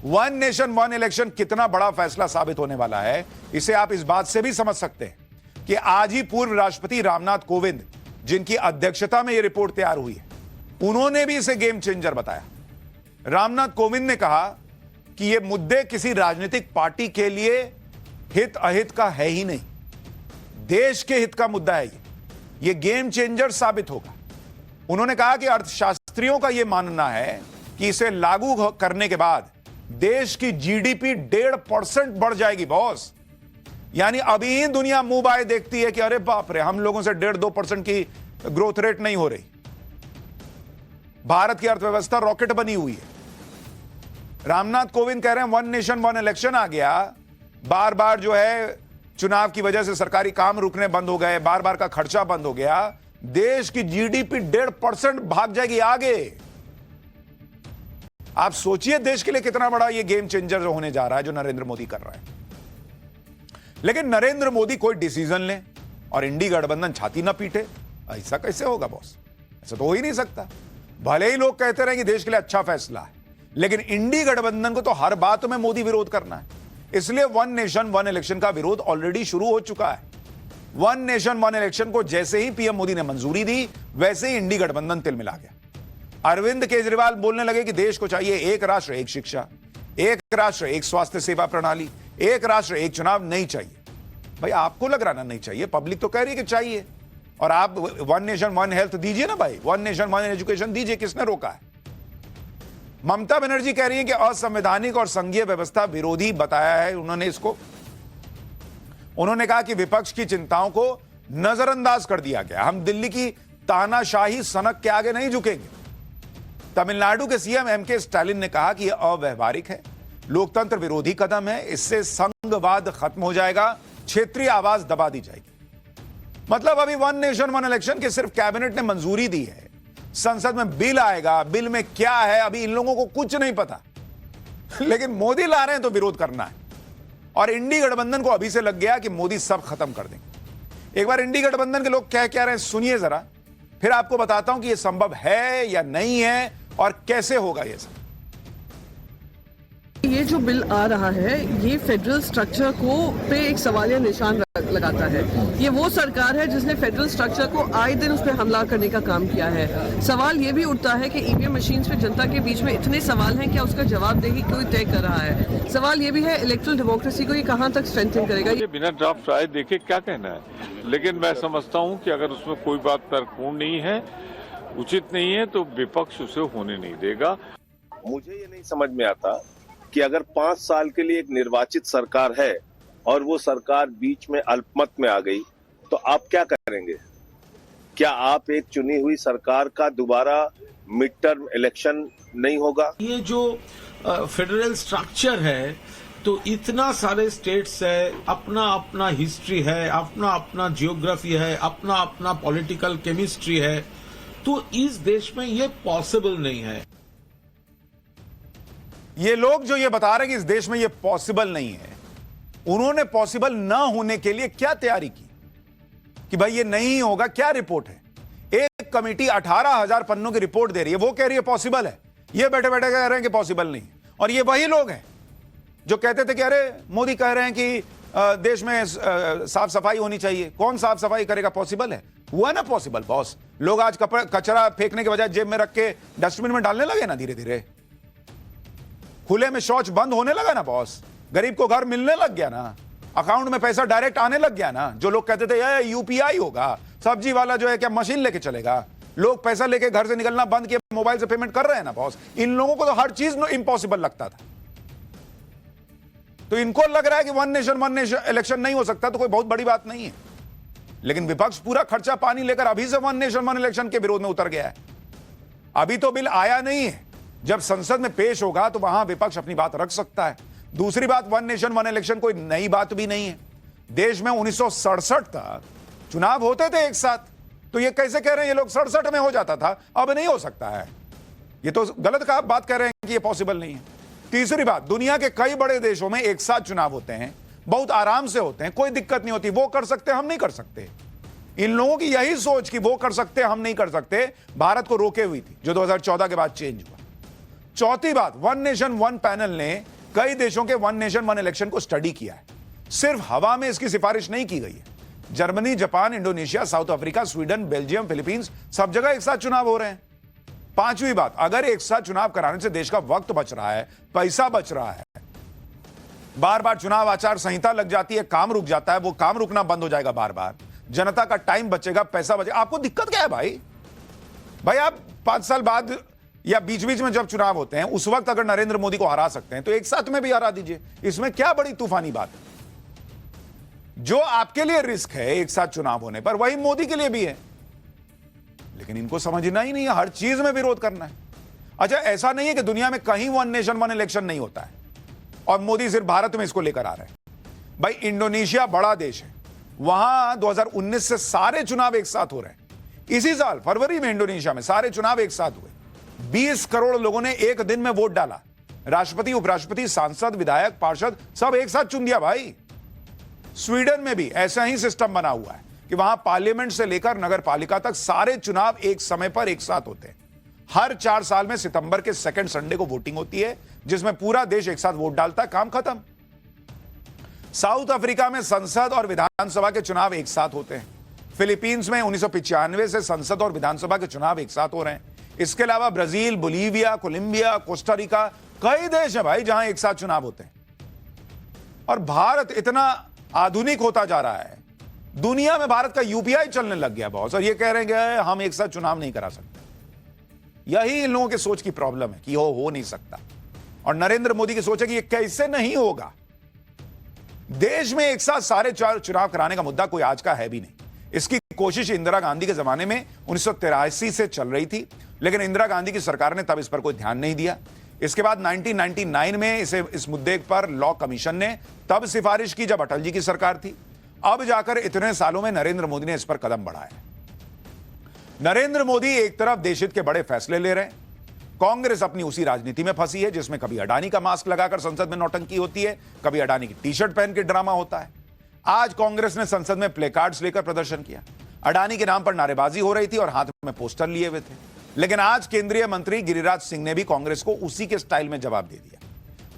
One nation one election कितना बड़ा फैसला साबित होने वाला है, इसे आप इस बात से भी समझ सकते हैं कि आज ही पूर्व राष्ट्रपति रामनाथ कोविंद, जिनकी अध्यक्षता में यह रिपोर्ट तैयार हुई है, उन्होंने भी इसे गेम चेंजर बताया। रामनाथ कोविंद ने कहा कि यह मुद्दे किसी राजनीतिक पार्टी के लिए हित अहित का है ही नहीं, देश के हित का मुद्दा है। यह गेम चेंजर साबित होगा। उन्होंने कहा कि अर्थशास्त्रियों का यह मानना है कि इसे लागू करने के बाद देश की जीडीपी 1.5% बढ़ जाएगी बॉस। यानी अभी ही दुनिया मुंह बाय देखती है कि अरे बाप रे, हम लोगों से 1.5-2% की ग्रोथ रेट नहीं हो रही। भारत की अर्थव्यवस्था रॉकेट बनी हुई है। रामनाथ कोविंद कह रहे हैं वन नेशन वन इलेक्शन आ गया, बार बार जो है चुनाव की वजह से सरकारी काम रुकने बंद हो गए, बार बार का खर्चा बंद हो गया, देश की जीडीपी 1.5% भाग जाएगी आगे। आप सोचिए देश के लिए कितना बड़ा ये गेम चेंजर होने जा रहा है जो नरेंद्र मोदी कर रहा है। लेकिन नरेंद्र मोदी कोई डिसीजन ले और इंडी गठबंधन छाती ना पीटे, ऐसा कैसे होगा बॉस? ऐसा तो हो ही नहीं सकता। भले ही लोग कहते रहे कि देश के लिए अच्छा फैसला है, लेकिन इंडी गठबंधन को तो हर बात में मोदी विरोध करना है। इसलिए वन नेशन वन इलेक्शन का विरोध ऑलरेडी शुरू हो चुका है। वन नेशन वन इलेक्शन को जैसे ही पीएम मोदी ने मंजूरी दी, वैसे ही इंडी गठबंधन तिलमिला गया। अरविंद केजरीवाल बोलने लगे कि देश को चाहिए एक राष्ट्र एक शिक्षा, एक राष्ट्र एक स्वास्थ्य सेवा प्रणाली, एक राष्ट्र एक चुनाव। नहीं चाहिए भाई, आपको लग रहा ना नहीं चाहिए, पब्लिक तो कह रही है कि चाहिए। और आप वन नेशन वन हेल्थ दीजिए ना भाई, वन नेशन वन एजुकेशन दीजिए, किसने रोका है? ममता बनर्जी कह रही है कि असंवैधानिक और संघीय व्यवस्था विरोधी बताया है उन्होंने इसको। उन्होंने कहा कि विपक्ष की चिंताओं को नजरअंदाज कर दिया गया, हम दिल्ली की तानाशाही सनक के आगे नहीं झुकेंगे। तमिलनाडु के सीएम एमके स्टालिन ने कहा कि यह अव्यवहारिक है, लोकतंत्र विरोधी कदम है, इससे संघवाद खत्म हो जाएगा, क्षेत्रीय आवाज दबा दी जाएगी। मतलब अभी वन नेशन वन इलेक्शन की सिर्फ कैबिनेट ने मंजूरी दी है, संसद में बिल आएगा, बिल में क्या है अभी इन लोगों को कुछ नहीं पता। लेकिन मोदी ला रहे हैं तो विरोध करना है। और इंडी गठबंधन को अभी से लग गया कि मोदी सब खत्म कर देंगे। एक बार इंडी गठबंधन के लोग क्या कह रहे हैं सुनिए जरा, फिर आपको बताता हूं कि यह संभव है या नहीं है और कैसे होगा यह सब। ये जो बिल आ रहा है ये फेडरल स्ट्रक्चर को पे एक सवालिया निशान लगाता है। ये वो सरकार है जिसने फेडरल स्ट्रक्चर को आए दिन उस पर हमला करने का काम किया है। सवाल ये भी उठता है कि ईवीएम मशीन्स पे जनता के बीच में इतने सवाल हैं, क्या उसका जवाबदेही कोई तय कर रहा है? सवाल ये भी है इलेक्ट्रल डेमोक्रेसी को ये कहाँ तक स्ट्रेंथन करेगा? ये बिना ड्राफ्ट राय देखे क्या कहना है, लेकिन मैं समझता हूँ कि अगर उसमें कोई बात तर्कपूर्ण नहीं है, उचित नहीं है, तो विपक्ष उसे होने नहीं देगा। मुझे ये नहीं समझ में आता कि अगर 5 साल के लिए एक निर्वाचित सरकार है और वो सरकार बीच में अल्पमत में आ गई तो आप क्या करेंगे? क्या आप एक चुनी हुई सरकार का दोबारा मिड टर्म इलेक्शन नहीं होगा? ये जो फेडरल स्ट्रक्चर है तो इतना सारे स्टेट्स है, अपना अपना हिस्ट्री है, अपना अपना जियोग्राफी है, अपना अपना पॉलिटिकल केमिस्ट्री है, तो इस देश में ये पॉसिबल नहीं है। ये लोग जो ये बता रहे हैं कि इस देश में ये पॉसिबल नहीं है, उन्होंने पॉसिबल ना होने के लिए क्या तैयारी की कि भाई ये नहीं होगा? क्या रिपोर्ट है? एक कमेटी 18,000 पन्नों की रिपोर्ट दे रही है, वो कह रही है पॉसिबल है, ये बैठे बैठे कह रहे हैं कि पॉसिबल नहीं। और ये वही लोग हैं जो कहते थे कि अरे मोदी कह रहे हैं कि देश में साफ सफाई होनी चाहिए। कौन साफ सफाई करेगा? पॉसिबल है? हुआ ना पॉसिबल बॉस। लोग आज कचरा फेंकने के बजाय जेब में रख के डस्टबिन में डालने लगे ना, धीरे धीरे खुले में शौच बंद होने लगा ना बॉस। गरीब को घर मिलने लग गया ना, अकाउंट में पैसा डायरेक्ट आने लग गया ना। जो लोग कहते थे ये यूपीआई होगा, सब्जी वाला जो है क्या मशीन लेके चलेगा, लोग पैसा लेके घर से निकलना बंद किया, मोबाइल से पेमेंट कर रहे हैं ना बॉस। इन लोगों को तो हर चीज इम्पॉसिबल लगता था। तो इनको लग रहा है कि वन नेशन इलेक्शन नहीं हो सकता, तो कोई बहुत बड़ी बात नहीं है। लेकिन विपक्ष पूरा खर्चा पानी लेकर अभी से वन नेशन वन इलेक्शन के विरोध में उतर गया है। अभी तो बिल आया नहीं है, जब संसद में पेश होगा तो वहां विपक्ष अपनी बात रख सकता है। दूसरी बात, वन नेशन वन इलेक्शन कोई नई बात भी नहीं है। देश में 1967 तक चुनाव होते थे एक साथ, तो ये कैसे कह रहे हैं ये लोग 67 में हो जाता था, अब नहीं हो सकता है? ये तो गलत का बात कह रहे हैं कि ये पॉसिबल नहीं है। तीसरी बात, दुनिया के कई बड़े देशों में एक साथ चुनाव होते हैं, बहुत आराम से होते हैं, कोई दिक्कत नहीं होती। वो कर सकते, हम नहीं कर सकते। इन लोगों की यही सोच कि वो कर सकते हम नहीं कर सकते, भारत को रोके हुई थी, जो 2014 के बाद चेंज हुआ। चौथी बात, वन नेशन वन पैनल ने कई देशों के वन नेशन वन इलेक्शन को स्टडी किया है। सिर्फ हवा में इसकी सिफारिश नहीं की गई है। Germany, Japan, Indonesia, south Africa, Sweden, Belgium, Philippines, सब जगह एक साथ चुनाव हो रहे हैं। पांचवी बात, अगर एक साथ चुनाव कराने से देश का वक्त बच रहा है, पैसा बच रहा है, बार बार चुनाव आचार संहिता लग जाती है, काम रुक जाता है, वो काम रुकना बंद हो जाएगा बार बार, जनता का टाइम बचेगा, पैसा बचेगा। आपको दिक्कत क्या है भाई आप 5 साल बाद या बीच बीच में जब चुनाव होते हैं उस वक्त अगर नरेंद्र मोदी को हरा सकते हैं तो एक साथ में भी हरा दीजिए। इसमें क्या बड़ी तूफानी बात है? जो आपके लिए रिस्क है एक साथ चुनाव होने पर, वही मोदी के लिए भी है। लेकिन इनको समझना ही नहीं है, हर चीज में विरोध करना है। अच्छा, ऐसा नहीं है कि दुनिया में कहीं वन नेशन वन इलेक्शन नहीं होता है और मोदी सिर्फ भारत में इसको लेकर आ रहे हैं। भाई इंडोनेशिया बड़ा देश है, वहां 2019 से सारे चुनाव एक साथ हो रहे हैं। इसी साल फरवरी में इंडोनेशिया में सारे चुनाव एक साथ हुए। 20 करोड़ लोगों ने एक दिन में वोट डाला। राष्ट्रपति, उपराष्ट्रपति, सांसद, विधायक, पार्षद सब एक साथ चुन दिया भाई। स्वीडन में भी ऐसा ही सिस्टम बना हुआ है कि वहां पार्लियामेंट से लेकर नगर पालिका तक सारे चुनाव एक समय पर एक साथ होते हैं। हर 4 साल में सितंबर के सेकंड संडे को वोटिंग होती है जिसमें पूरा देश एक साथ वोट डालता है, काम खत्म। साउथ अफ्रीका में संसद और विधानसभा के चुनाव एक साथ होते हैं। फिलीपींस में 1995 से संसद और विधानसभा के चुनाव एक साथ हो रहे हैं। इसके अलावा ब्राजील, बोलीविया, कोलंबिया, कोस्टारिका, कई देश हैं भाई जहां एक साथ चुनाव होते हैं। और भारत इतना आधुनिक होता जा रहा है, दुनिया में भारत का यूपीआई चलने लग गया बहुत, और ये कह रहे हैं कि हम एक साथ चुनाव नहीं करा सकते। यही इन लोगों की सोच की प्रॉब्लम है कि हो नहीं सकता। और नरेंद्र मोदी की सोच है कि ये कैसे नहीं होगा। देश में एक साथ सारे चुनाव कराने का मुद्दा कोई आज का है भी नहीं। इसकी कोशिश इंदिरा गांधी के जमाने में 1983 से चल रही थी, लेकिन इंदिरा गांधी की सरकार ने तब इस पर कोई ध्यान नहीं दिया। इसके बाद 1999 में इस मुद्दे पर लॉ कमीशन ने तब सिफारिश की जब अटल जी की सरकार थी। अब जाकर इतने सालों में नरेंद्र मोदी ने इस पर कदम बढ़ाया। नरेंद्र मोदी एक तरफ देशहित के बड़े फैसले ले रहे हैं, कांग्रेस अपनी उसी राजनीति में फंसी है जिसमें कभी अडानी का मास्क लगाकर संसद में नौटंकी होती है, कभी अडानी की टी शर्ट पहन के ड्रामा होता है। आज कांग्रेस ने संसद में प्ले कार्ड्स लेकर प्रदर्शन किया। अडानी के नाम पर नारेबाजी हो रही थी और हाथ में पोस्टर लिए हुए थे। लेकिन आज केंद्रीय मंत्री गिरिराज सिंह ने भी कांग्रेस को उसी के स्टाइल में जवाब दे दिया।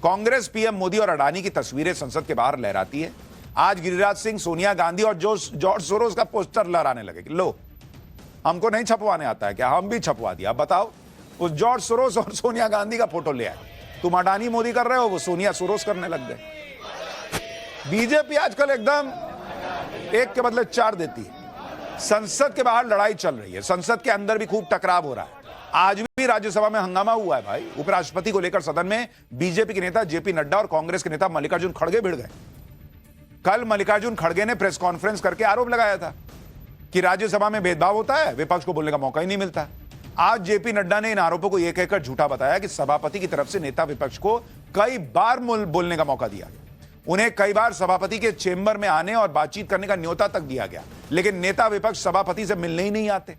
कांग्रेस पीएम मोदी और अडानी की तस्वीरें संसद के बाहर लहराती है। आज गिरिराज सिंह सोनिया गांधी और जॉर्ज सोरोस का पोस्टर लहराने लगे कि लो, हमको नहीं छपवाने आता है क्या, हम भी छपवा दिया। बताओ, उस जॉर्ज सोरोस और सोनिया गांधी का फोटो ले आए। तुम अडानी मोदी कर रहे हो, वो सोनिया सोरोस करने लग गए। बीजेपी आजकल एकदम एक के बदले 4 देती है। संसद के बाहर लड़ाई चल रही है, संसद के अंदर भी खूब टकराव हो रहा है। आज भी राज्यसभा में हंगामा हुआ है भाई। उपराष्ट्रपति को लेकर सदन में बीजेपी के नेता जेपी नड्डा और कांग्रेस के नेता मल्लिकार्जुन खड़गे भिड़ गए। कल मल्लिकार्जुन खड़गे ने प्रेस कॉन्फ्रेंस करके आरोप लगाया था कि राज्यसभा में भेदभाव होता है, विपक्ष को बोलने का मौका ही नहीं मिलता। आज जेपी नड्डा ने इन आरोपों को यह कहकर झूठा बताया कि सभापति की तरफ से नेता विपक्ष को कई बार बोलने का मौका दिया गया। उन्हें कई बार सभापति के चेंबर में आने और बातचीत करने का न्योता तक दिया गया, लेकिन नेता विपक्ष सभापति से मिलने ही नहीं आते।